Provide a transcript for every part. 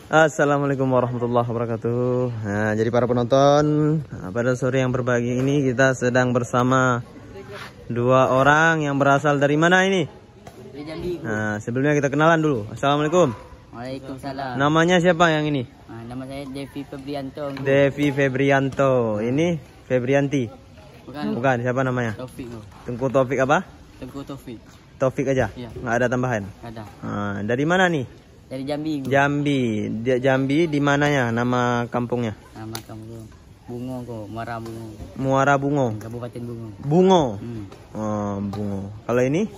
Assalamualaikum warahmatullahi wabarakatuh. Nah, jadi para penonton, pada sore yang berbahagia ini kita sedang bersama dua orang yang berasal dari mana ini? Dari Jambi. Nah, sebelumnya kita kenalan dulu. Assalamualaikum. Waalaikumsalam. Namanya siapa yang ini? Nama saya Devi Febrianto. Devi Febrianto. Ini Febrianti. Bukan. Bukan, siapa namanya? Taufik. Tengku Taufik apa? Tengku Taufik. Taufik aja? Iya. Nggak ada tambahan? Ada. Nah, dari mana nih? Dari Jambi. Jambi. Jambi di mananya nama kampungnya? Nama kamu Bungo kok, Muara Bungo. Muara Bungo. Kabupaten Bungo. Bungo. Hmm. Oh, Bungo. Kalau ini?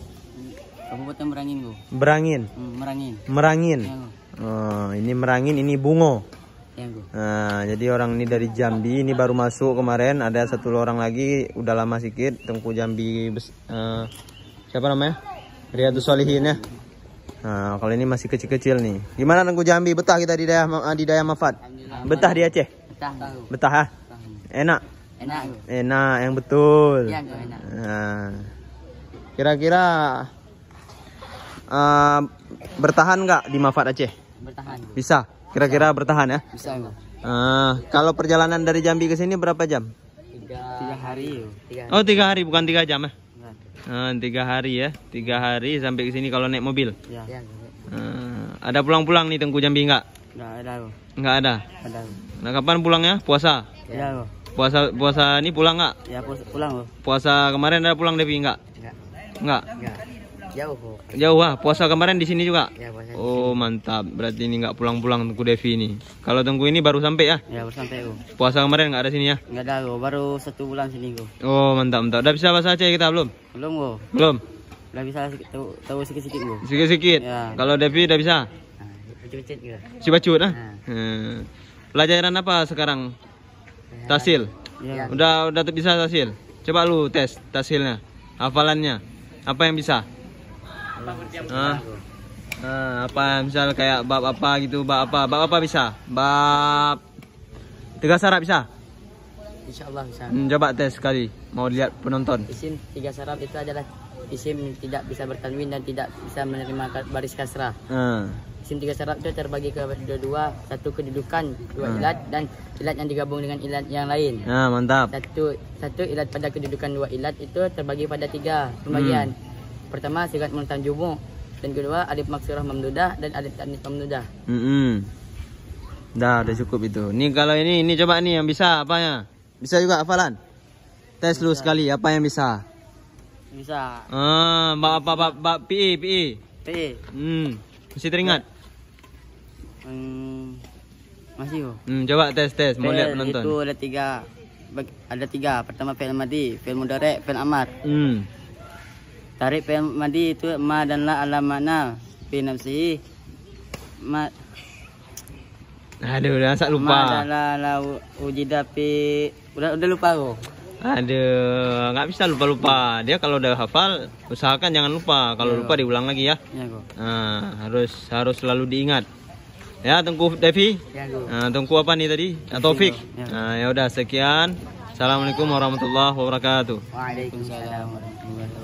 Kabupaten Merangin kok. Berangin. Merangin. Merangin. Ya, kok. Oh, ini Merangin, ini Bungo. Ya, kok. Nah, jadi orang ini dari Jambi, ini baru masuk kemarin. Ada satu orang lagi, udah lama sedikit. Tengku Jambi, siapa namanya? Riyadus Shalihin ya. Nah, kalau ini masih kecil-kecil nih. Gimana Tengku Jambi? Betah kita di Daya Mafat? Betah di Aceh? Betah tahu. Betah ha? Enak? Enak kok. Enak, yang betul. Iya kok enak. Nah, kira-kira bertahan nggak di Mafat Aceh? Bertahan. Kok. Bisa? Kira-kira bertahan ya? Bisa kok. Kalau perjalanan dari Jambi ke sini berapa jam? 3 hari. 3 hari. Oh, 3 hari, bukan 3 jam ya? Enggak. 3 hari ya, 3 hari sampai ke sini kalau naik mobil. Ya. Ya, kok. Ada pulang-pulang nih Tengku Jambi nggak? Enggak ada kok. Nggak ada. Ada kok. Nah, kapan pulangnya? Puasa? Ya kok. Puasa ini pulang nggak? Ya pulang kok. Puasa kemarin ada pulang Devi nggak? Enggak. Nggak? Enggak. Jauh kok. Jauh ah. Puasa kemarin di sini juga? Ya puasa. Oh, mantap. Berarti ini nggak pulang-pulang Tengku Devi ini. Kalau Tengku ini baru sampai ya? Ya baru sampai kok. Puasa kemarin nggak ada sini ya? Enggak ada kok. Baru 1 bulan sini kok. Oh, mantap mantap. Udah bisa bahasa Aceh kita belum? Belum kok. Belum. Udah bisa tahu sedikit-sedikit kok. Sedikit-sedikit. Ya. Kalau Devi udah bisa? Sedikit gitu. Si bacut ah? Nah. Pelajaran apa sekarang? Tasil. Ya. Udah bisa tasil. Coba lu tes tasilnya. Hafalannya. Apa yang bisa? Apa misal kayak bab apa gitu, bab apa bisa? Bab 3 saraf bisa? Insyaallah bisa. Coba tes sekali. Mau lihat penonton. Isim 3 saraf itu adalah isim tidak bisa bertanwin dan tidak bisa menerima baris kasrah. Isim 3 saraf itu terbagi ke dua, satu kedudukan, 2 ilat dan ilat yang digabung dengan ilat yang lain. Mantap. Satu ilat pada kedudukan 2 ilat itu terbagi pada 3 pembagian. Pertama sigat multan jumu, dan kedua alif maksurah mamdudah dan alif tanis mamdudah. Udah cukup itu. Nih kalau ini coba nih yang bisa apanya? Bisa juga hafalan? Tes lu sekali apa yang bisa? Bisa. Bab PI. P. Masih teringat? Masih kok. Coba tes mau lihat penonton. Itu ada tiga. Pertama fi'il madhi, fi'il mudhari', fi'il amar. Tarik fi'il madhi itu ma dan la ala makna fi nafsihi. Aduh, udah lupa. Ma dan la ujida fi udah lupa kok. Aduh, nggak bisa lupa. Dia kalau udah hafal, usahakan jangan lupa. Kalau lupa diulang lagi ya. Ya kok. Harus selalu diingat. Ya, Tengku Devi. Ya kok. Tengku apa nih tadi? Taufik. Ya. Ya udah sekian. Assalamualaikum warahmatullahi wabarakatuh. Waalaikumsalam warahmatullahi wabarakatuh.